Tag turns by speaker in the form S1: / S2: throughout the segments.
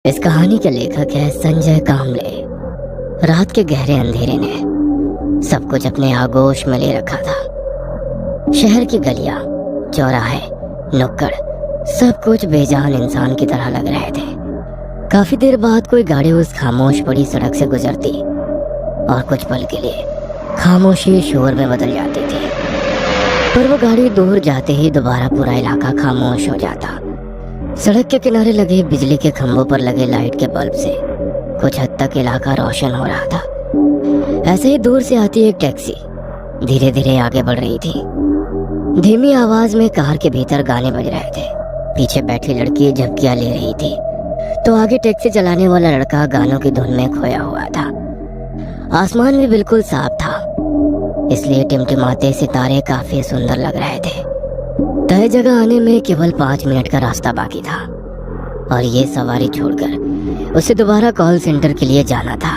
S1: इस कहानी के लेखक है संजय कामले। रात के गहरे अंधेरे ने सब कुछ अपने आगोश में ले रखा था। शहर की गलियां, चौराहे, नुक्कड़, सब कुछ बेजान इंसान की तरह लग रहे थे। काफी देर बाद कोई गाड़ी उस खामोश पड़ी सड़क से गुजरती और कुछ पल के लिए खामोशी शोर में बदल जाती थी। पर वो गाड़ी दूर जाते ही दोबारा पूरा इलाका खामोश हो जाता। सड़क के किनारे लगे बिजली के खंभों पर लगे लाइट के बल्ब से कुछ हद तक इलाका रोशन हो रहा था। ऐसे ही दूर से आती एक टैक्सी धीरे धीरे आगे बढ़ रही थी। धीमी आवाज में कार के भीतर गाने बज रहे थे। पीछे बैठी लड़की झपकियां ले रही थी तो आगे टैक्सी चलाने वाला लड़का गानों की धुन में खोया हुआ था। आसमान भी बिल्कुल साफ था, इसलिए टिमटिमाते सितारे काफी सुंदर लग रहे थे। तय जगह आने में केवल 5 मिनट का रास्ता बाकी था और ये सवारी छोड़कर उसे दोबारा कॉल सेंटर के लिए जाना था।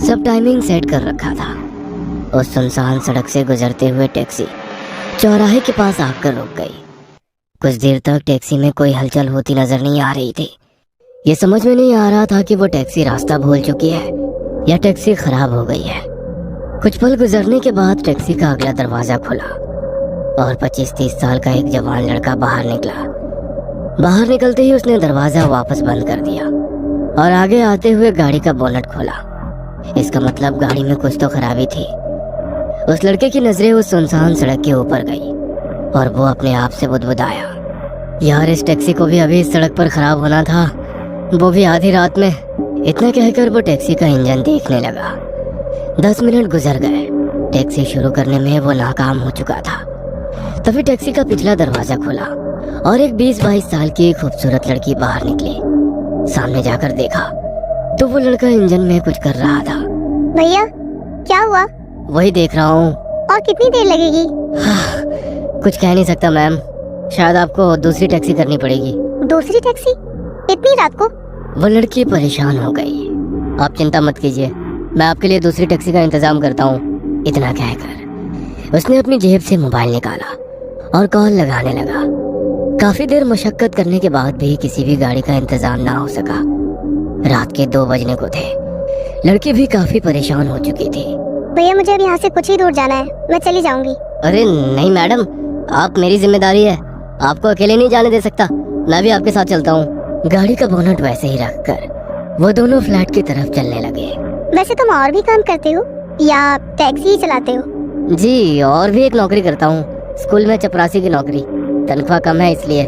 S1: सब टाइमिंग सेट कर रखा था। उस सुनसान सड़क से गुजरते हुए टैक्सी चौराहे के पास आकर रुक गई। कुछ देर तक टैक्सी में कोई हलचल होती नजर नहीं आ रही थी। ये समझ में नहीं आ रहा था कि वो टैक्सी रास्ता भूल चुकी है या टैक्सी खराब हो गई है। कुछ पल गुजरने के बाद टैक्सी का अगला दरवाजा खुला और 25-30 साल का एक जवान लड़का बाहर निकला। बाहर निकलते ही उसने दरवाजा वापस बंद कर दिया और आगे आते हुए गाड़ी का बोनट खोला। इसका मतलब गाड़ी में कुछ तो खराबी थी। उस लड़के की नजरें उस सुनसान सड़क के ऊपर गई और वो अपने आप से बुदबुदाया, यार इस टैक्सी को भी अभी इस सड़क पर खराब होना था, वो भी आधी रात में। इतना कहकर वो टैक्सी का इंजन देखने लगा। 10 मिनट गुजर गए। टैक्सी शुरू करने में वो नाकाम हो चुका था। तभी टैक्सी का पिछला दरवाजा खुला और एक 20-22 साल की खूबसूरत लड़की बाहर निकली। सामने जाकर देखा तो वो लड़का इंजन में कुछ कर रहा था।
S2: भैया क्या हुआ?
S1: वही देख रहा हूँ।
S2: और कितनी देर लगेगी?
S1: कुछ कह नहीं सकता मैम, शायद आपको दूसरी टैक्सी करनी पड़ेगी।
S2: दूसरी टैक्सी? इतनी रात को?
S1: वो लड़की परेशान हो गई। आप चिंता मत कीजिए, मैं आपके लिए दूसरी टैक्सी का इंतजाम करता हूँ। इतना कहकर उसने अपनी जेब से मोबाइल निकाला और कॉल लगाने लगा। काफी देर मशक्कत करने के बाद भी किसी भी गाड़ी का इंतजाम ना हो सका। रात के 2 बजने को थे। लड़की भी काफी परेशान हो चुकी थी।
S2: भैया मुझे अब यहाँ से कुछ ही दूर जाना है, मैं चली जाऊंगी।
S1: अरे नहीं मैडम, आप मेरी जिम्मेदारी है, आपको अकेले नहीं जाने दे सकता, मैं भी आपके साथ चलता हूँ। गाड़ी का बोनट वैसे ही रखकर वो दोनों फ्लैट की तरफ चलने लगे।
S2: वैसे तुम और भी काम करते हो या टैक्सी ही चलाते हो?
S1: जी, और भी एक नौकरी करता हूँ, स्कूल में चपरासी की नौकरी। तनख्वाह कम है इसलिए।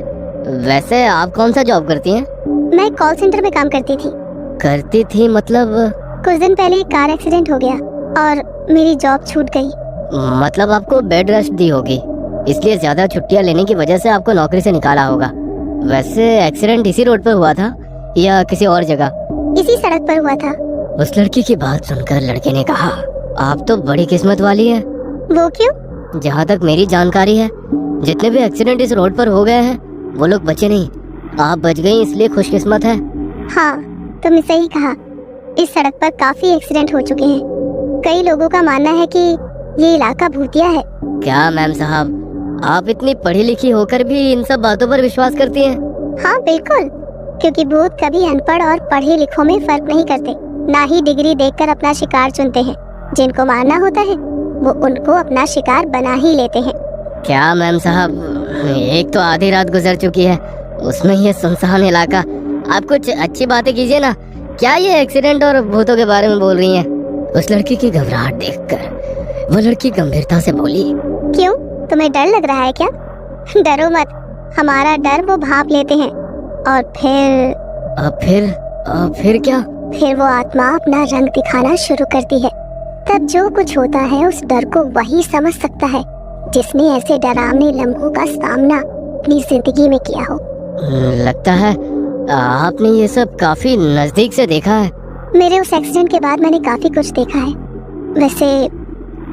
S1: वैसे आप कौन सा जॉब करती हैं?
S2: मैं कॉल सेंटर में काम करती थी।
S1: करती थी मतलब?
S2: कुछ दिन पहले एक कार एक्सीडेंट हो गया और मेरी जॉब छूट गई।
S1: मतलब आपको बेड रेस्ट दी होगी, इसलिए ज्यादा छुट्टियाँ लेने की वजह से आपको नौकरी से निकाला होगा। वैसे एक्सीडेंट इसी रोड पर हुआ था या किसी और जगह?
S2: इसी सड़क पर हुआ था।
S1: उस लड़की की बात सुनकर लड़के ने कहा, आप तो बड़ी किस्मत वाली है।
S2: वो क्यों?
S1: जहाँ तक मेरी जानकारी है, जितने भी एक्सीडेंट इस रोड पर हो गए हैं वो लोग बचे नहीं। आप बच गई इसलिए खुशकिस्मत है।
S2: हाँ, तुमने सही कहा। इस सड़क पर काफी एक्सीडेंट हो चुके हैं। कई लोगों का मानना है कि ये इलाका भूतिया है।
S1: क्या मैम साहब, आप इतनी पढ़ी लिखी होकर भी इन सब बातों पर विश्वास करती हैं?
S2: हाँ बिल्कुल, क्योंकि भूत कभी अनपढ़ और पढ़े लिखों में फर्क नहीं करते, ना ही डिग्री देखकर अपना शिकार चुनते हैं। जिनको मारना होता है वो उनको अपना शिकार बना ही लेते हैं।
S1: क्या मैम साहब, एक तो आधी रात गुजर चुकी है, उसमें ये सुनसान इलाका। आप कुछ अच्छी बातें कीजिए ना। क्या ये एक्सीडेंट और भूतों के बारे में बोल रही हैं? उस लड़की की घबराहट देखकर वो लड़की गंभीरता से बोली,
S2: क्यों, तुम्हें डर लग रहा है क्या? डरो मत, हमारा डर वो भांप लेते हैं और
S1: फिर क्या?
S2: फिर वो आत्मा अपना रंग दिखाना शुरू करती है। तब जो कुछ होता है उस डर को वही समझ सकता है जिसने ऐसे डरावने लम्हों का सामना अपनी जिंदगी में किया हो।
S1: लगता है आपने ये सब काफी नजदीक से देखा है।
S2: मेरे उस एक्सीडेंट के बाद मैंने काफी कुछ देखा है। वैसे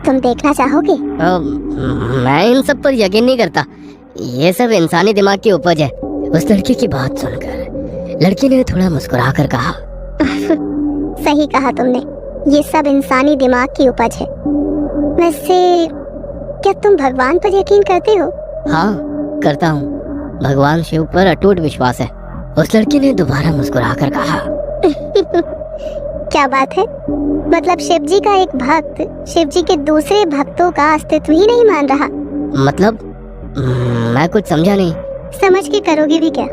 S2: तुम देखना चाहोगे?
S1: मैं इन सब पर यकीन नहीं करता, ये सब इंसानी दिमाग की उपज है। उस लड़की की बात सुनकर लड़की ने थोड़ा मुस्कुरा कर कहा,
S2: सही कहा तुमने, ये सब इंसानी दिमाग की उपज है। वैसे क्या तुम भगवान पर यकीन करते हो?
S1: हाँ करता हूँ, भगवान शिव पर अटूट विश्वास है। उस लड़की ने दोबारा मुस्कुराकर कहा,
S2: क्या बात है, मतलब शिव जी का एक भक्त शिव जी के दूसरे भक्तों का अस्तित्व ही नहीं मान रहा।
S1: मतलब मैं कुछ समझा नहीं।
S2: समझ के करोगे भी क्या?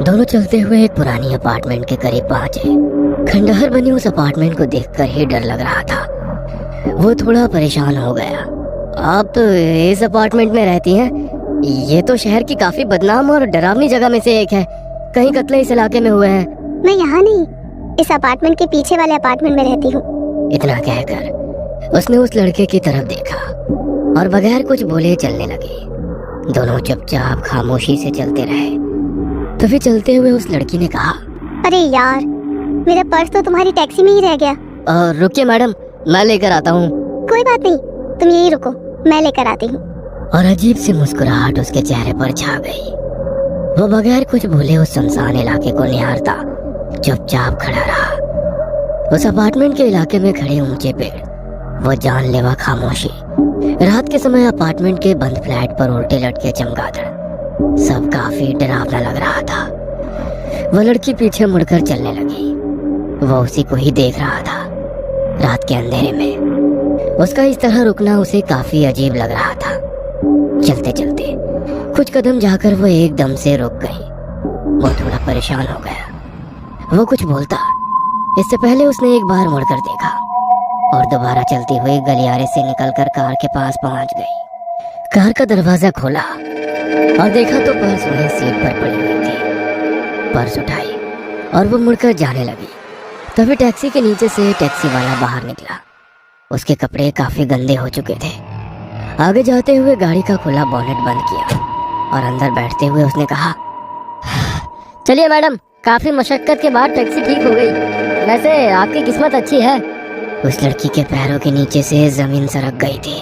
S1: दोनों चलते हुए एक पुरानी अपार्टमेंट के करीब पहुंचे। खंडहर बनी उस अपार्टमेंट को देखकर ही डर लग रहा था। वो थोड़ा परेशान हो गया। आप तो इस अपार्टमेंट में रहती हैं? ये तो शहर की काफी बदनाम और डरावनी जगह में से एक है। कहीं कत्ले इस इलाके में हुए हैं?
S2: मैं यहाँ नहीं, इस अपार्टमेंट के पीछे वाले अपार्टमेंट में रहती हूँ।
S1: इतना कहकर उसने उस लड़के की तरफ देखा और बगैर कुछ बोले चलने लगे। दोनों चुपचाप खामोशी से चलते रहे। तभी चलते हुए उस लड़की ने कहा,
S2: अरे यार, मेरा पर्स तो तुम्हारी टैक्सी में ही रह गया।
S1: रुकिए मैडम, मैं लेकर आता हूँ।
S2: कोई बात नहीं, तुम यही रुको, मैं लेकर आती हूँ।
S1: और अजीब सी मुस्कुराहट उसके चेहरे पर छा गई। वो बगैर कुछ बोले उस सुनसान इलाके को निहारता चुपचाप खड़ा रहा। उस अपार्टमेंट के इलाके में खड़े ऊंचे पेड़, वो जानलेवा खामोशी, रात के समय अपार्टमेंट के बंद फ्लैट पर उल्टे लटके चमगादड़, सब काफी डरावना लग रहा था। वो लड़की पीछे मुड़कर चलने लगी। वो उसी को ही देख रहा था। रात के अंधेरे में उसका इस तरह रुकना उसे काफी अजीब लग रहा था। चलते चलते कुछ कदम जाकर वो एकदम से रुक गई। वो थोड़ा परेशान हो गया। वो कुछ बोलता इससे पहले उसने एक बार मुड़कर देखा और दोबारा चलती हुई गलियारे से निकलकर कार के पास पहुंच गई। कार का दरवाजा खोला और देखा तो पर्स वहीं सीट पर पड़ी हुई थी। पर्स उठाई और वो मुड़कर जाने लगी। तभी टैक्सी के नीचे से टैक्सी वाला बाहर निकला। उसके कपड़े काफी गंदे हो चुके थे। आगे जाते हुए गाड़ी का खुला बोनेट बंद किया और अंदर बैठते हुए उसने कहा, चलिए मैडम, काफी मशक्कत के बाद टैक्सी ठीक हो गई। वैसे आपकी किस्मत अच्छी है। उस लड़की के पैरों के नीचे से जमीन सरक गई थी।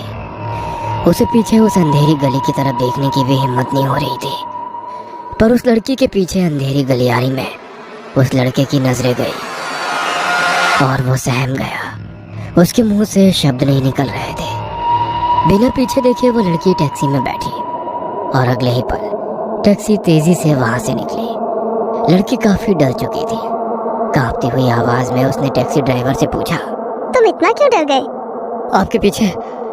S1: उसे पीछे उस अंधेरी गली की तरफ देखने की भी हिम्मत नहीं हो रही थी। पर उस लड़की के पीछे अंधेरी गलियारी में उस लड़के की नजरें गई और वो सहम गया। उसके मुंह से शब्द नहीं निकल रहे थे। बिना पीछे देखे वो लड़की टैक्सी में बैठी और अगले ही पल टैक्सी तेजी से वहां से निकली। लड़की काफी डर चुकी थी। कांपती हुई आवाज में उसने टैक्सी ड्राइवर से पूछा,
S2: तुम इतना क्यों डर गए?
S1: आपके पीछे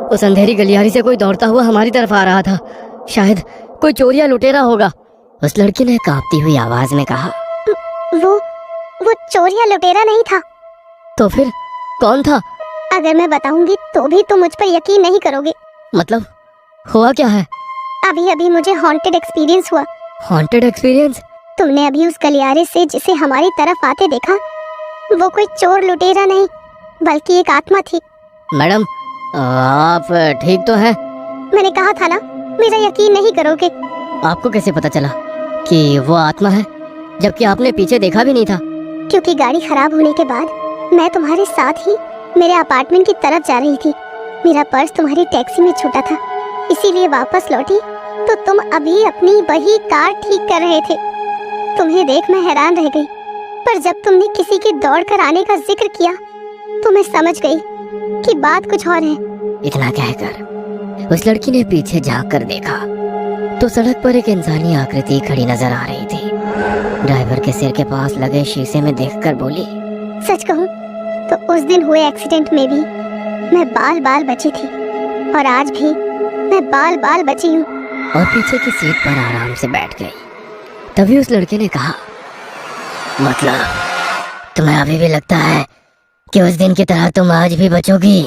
S1: उस अंधेरी गलियारी से कोई दौड़ता हुआ हमारी तरफ आ रहा था। शायद कोई चोर या लुटेरा होगा। उस लड़की ने कांपती हुई आवाज में कहा,
S2: वो चोर या लुटेरा नहीं था।
S1: तो फिर कौन था?
S2: अगर मैं बताऊंगी तो भी तुम मुझ पर यकीन नहीं करोगे।
S1: मतलब हुआ क्या है?
S2: अभी अभी मुझे हॉन्टेड एक्सपीरियंस हुआ।
S1: Haunted experience?
S2: तुमने अभी उस गलियारे से जिसे हमारी तरफ आते देखा, वो कोई चोर लुटेरा नहीं बल्कि एक आत्मा थी।
S1: मैडम, आप ठीक तो हैं?
S2: मैंने कहा था ना, मेरा यकीन नहीं करोगे।
S1: आपको कैसे पता चला कि वो आत्मा है, जबकि आपने पीछे देखा भी नहीं था?
S2: क्योंकि गाड़ी खराब होने के बाद मैं तुम्हारे साथ ही मेरे अपार्टमेंट की तरफ जा रही थी। मेरा पर्स तुम्हारी टैक्सी में छूटा था, इसीलिए वापस लौटी तो तुम अभी अपनी वही कार ठीक कर रहे थे। तुम्हें देख मैं हैरान रह गई, पर जब तुमने किसी के दौड़ कर आने का जिक्र किया तो मैं समझ गई कि बात कुछ और है।
S1: इतना कहकर उस लड़की ने पीछे झांक कर देखा तो सड़क पर एक इंसानी आकृति खड़ी नजर आ रही थी। ड्राइवर के सिर के पास लगे शीशे में देखकर बोली,
S2: सच कहूँ तो उस दिन हुए एक्सीडेंट में भी मैं बाल बाल बची थी और आज भी मैं बाल बाल बची हूँ।
S1: और पीछे की सीट पर आराम से बैठ गई। तभी उस लड़के ने कहा, मतलब तुम्हें अभी भी लगता है कि उस दिन की तरह तुम आज भी बचोगी?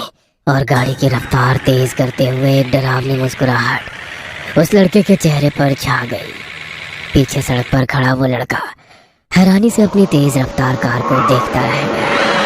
S1: और गाड़ी की रफ्तार तेज करते हुए एक डरावनी मुस्कुराहट उस लड़के के चेहरे पर छा गई। पीछे सड़क पर खड़ा वो लड़का हैरानी से अपनी तेज रफ्तार कार को देखता रह गया।